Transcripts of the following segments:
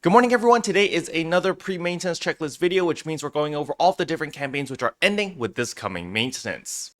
Good morning everyone, today is another pre-maintenance checklist video, which means we're going over all of the different campaigns which are ending with this coming maintenance.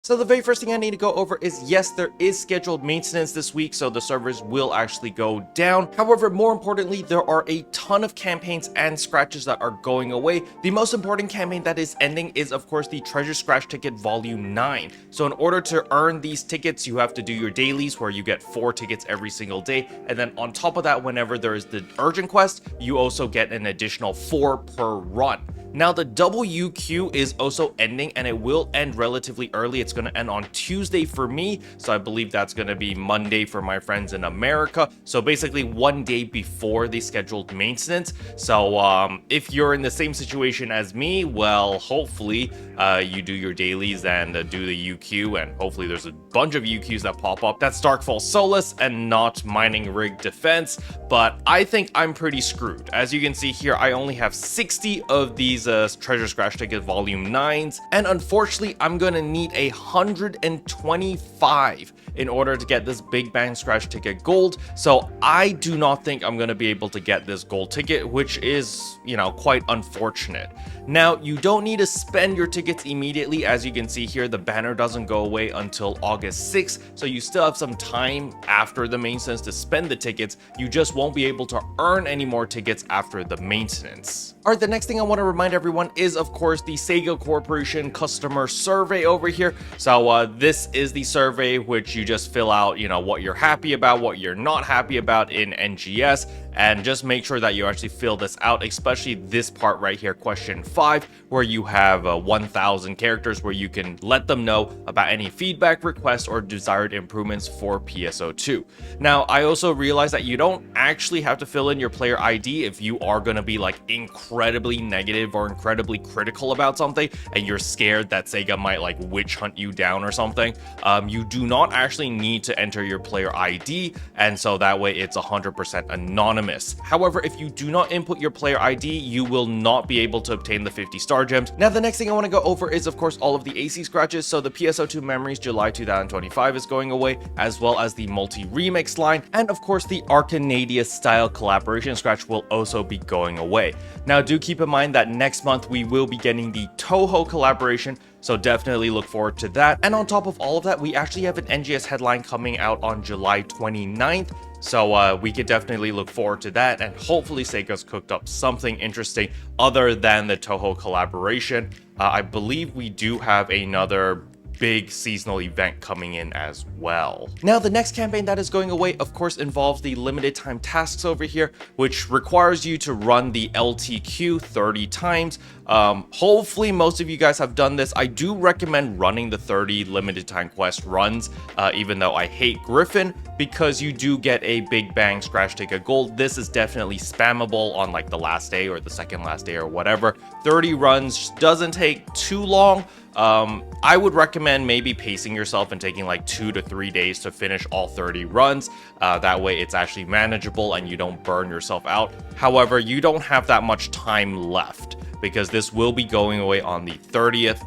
So the very first thing I need to go over is, yes, there is scheduled maintenance this week, so the servers will actually go down. However, more importantly, there are a ton of campaigns and scratches that are going away. The most important campaign that is ending is, of course, the Treasure Scratch Ticket Volume 9. So in order to earn these tickets, you have to do your dailies, where you get 4 tickets every single day. And then on top of that, whenever there is the urgent quest, you also get an additional 4 per run. Now the WQ is also ending, and it will end relatively early. It's going to end on Tuesday for me, so I believe that's going to be Monday for my friends in America. So basically one day before the scheduled maintenance. So if you're in the same situation as me, well, hopefully you do your dailies and do the UQ, and hopefully there's a bunch of UQs that pop up. That's Darkfall Solace and not Mining Rig Defense, but I think I'm pretty screwed. As you can see here, I only have 60 of these Treasure Scratch Ticket Volume 9s, and unfortunately I'm gonna need 125 in order to get this Big Bang Scratch Ticket Gold. So I do not think I'm gonna be able to get this gold ticket, which is, you know, quite unfortunate. Now, you don't need to spend your tickets immediately. As you can see here, the banner doesn't go away until August 6th, so you still have some time after the maintenance to spend the tickets. You just won't be able to earn any more tickets after the maintenance. Alright, the next thing I want to remind everyone is, of course, the Sega Corporation customer survey over here. So this is the survey which you just fill out, you know, what you're happy about, what you're not happy about in NGS, and just make sure that you actually fill this out, especially this part right here, question 5, where you have 1,000 characters where you can let them know about any feedback, requests, or desired improvements for PSO2. Now, I also realized that you don't actually have to fill in your player ID if you are going to be like incredibly negative or incredibly critical about something and you're scared that Sega might like witch hunt you down or something. You do not actually need to enter your player ID, and so that way it's 100% anonymous. However, if you do not input your player ID, you will not be able to obtain the 50 star gems. Now, the next thing I want to go over is, of course, all of the AC scratches. So the PSO2 Memories July 2025 is going away, as well as the multi-remix line, and of course the Arcanadia style collaboration scratch will also be going away. Now, do keep in mind that next month we will be getting the Toho collaboration, so definitely look forward to that. And on top of all of that, we actually have an NGS headline coming out on July 29th. So we could definitely look forward to that, and hopefully Sega's cooked up something interesting other than the Toho collaboration. I believe we do have another big seasonal event coming in as well. Now, the next campaign that is going away, of course, involves the limited time tasks over here, which requires you to run the LTQ 30 times. Hopefully most of you guys have done this. I do recommend running the 30 limited time quest runs, even though I hate Griffin, because you do get a Big Bang Scratch Ticket Gold. This is definitely spammable on like the last day or the second last day or whatever. 30 runs doesn't take too long. I would recommend maybe pacing yourself and taking like 2 to 3 days to finish all 30 runs. That way it's actually manageable and you don't burn yourself out. However, you don't have that much time left, because this will be going away on the 30th.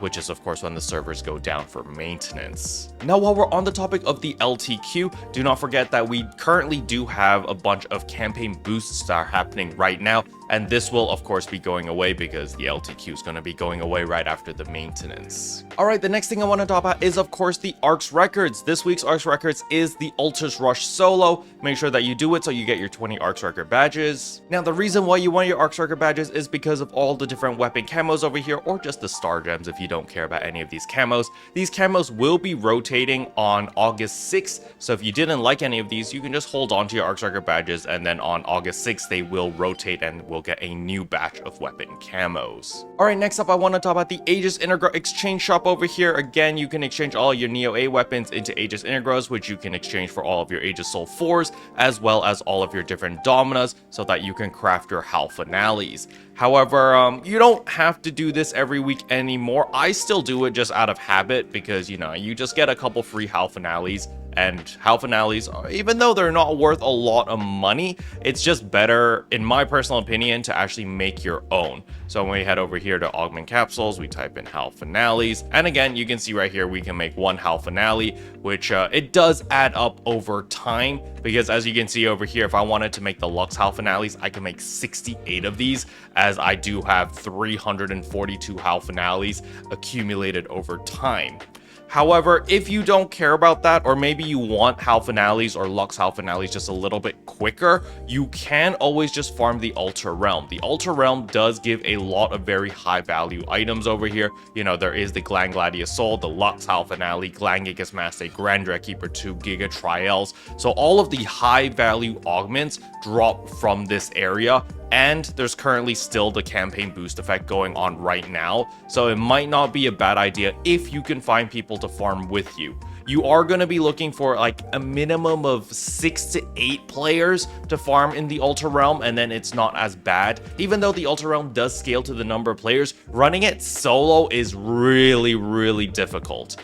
Which is of course when the servers go down for maintenance. Now, while we're on the topic of the LTQ, do not forget that we currently do have a bunch of campaign boosts that are happening right now, and this will of course be going away because the LTQ is going to be going away right after the maintenance. Alright, the next thing I want to talk about is of course the ARKS Records. This week's ARKS Records is the Ultra's Rush Solo. Make sure that you do it so you get your 20 ARKS Record badges. Now, the reason why you want your ARKS Record badges is because of all the different weapon camos over here, or just the star gems if you don't care about any of these camos. These camos will be rotating on August 6th, so if you didn't like any of these, you can just hold on to your ARKS Record badges, and then on August 6th they will rotate and we'll get a new batch of weapon camos. Alright, next up I want to talk about the Aegis Integra exchange shop over here. Again, you can exchange all your Neo A weapons into Aegis Integras, which you can exchange for all of your Aegis Soul 4s, as well as all of your different Dominas, so that you can craft your Halphinales. However, you don't have to do this every week anymore. I still do it just out of habit because, you just get a couple free Halphinales. And Halphinales, even though they're not worth a lot of money, it's just better, in my personal opinion, to actually make your own. So when we head over here to augment capsules, we type in Halphinales. And again, you can see right here, we can make one Halphinale, which it does add up over time. Because as you can see over here, if I wanted to make the Lux Halphinales, I can make 68 of these, as I do have 342 Halphinales accumulated over time. However, if you don't care about that, or maybe you want Halphinales or Lux Halphinales just a little bit quicker, you can always just farm the Ultra Realm. The Ultra Realm does give a lot of very high value items over here. There is the Gland Gladius Soul, the Lux Halphinale, Gland Gigas Master, Grand Dread Keeper 2, Giga Trials. So all of the high value augments drop from this area. And there's currently still the campaign boost effect going on right now, so it might not be a bad idea if you can find people to farm with you. You are going to be looking for like a minimum of 6 to 8 players to farm in the Ultra Realm, and then it's not as bad. Even though the Ultra Realm does scale to the number of players, running it solo is really difficult.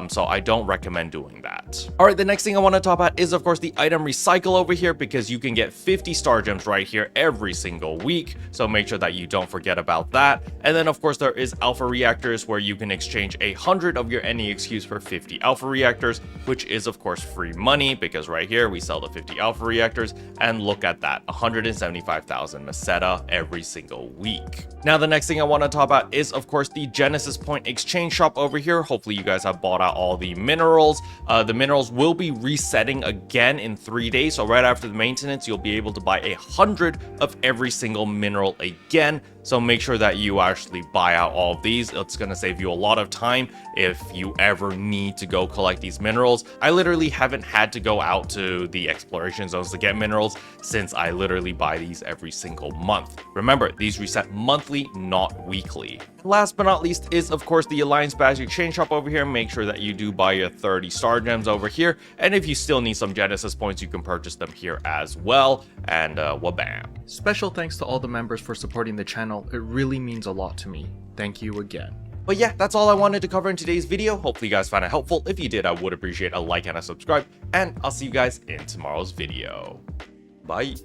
So I don't recommend doing that. All right, the next thing I want to talk about is, of course, the item recycle over here, because you can get 50 star gems right here every single week. So make sure that you don't forget about that. And then, of course, there is alpha reactors where you can exchange 100 of your NEXQs for 50 alpha reactors, which is, of course, free money, because right here we sell the 50 alpha reactors. And look at that, 175,000 Meseta every single week. Now, the next thing I want to talk about is, of course, the Genesis Point exchange shop over here. Hopefully you guys have bought out all the minerals. The minerals will be resetting again in 3 days, so right after the maintenance you'll be able to buy 100 of every single mineral again. So make sure that you actually buy out all of these. It's going to save you a lot of time if you ever need to go collect these minerals. I literally haven't had to go out to the exploration zones to get minerals, since I literally buy these every single month. Remember, these reset monthly, not weekly. Last but not least is, of course, the Alliance Badge Exchange Shop over here. Make sure that you do buy your 30 star gems over here. And if you still need some Genesis points, you can purchase them here as well. And wabam. Special thanks to all the members for supporting the channel. It really means a lot to me. Thank you again. But yeah, that's all I wanted to cover in today's video. Hopefully you guys found it helpful. If you did, I would appreciate a like and a subscribe. And I'll see you guys in tomorrow's video. Bye.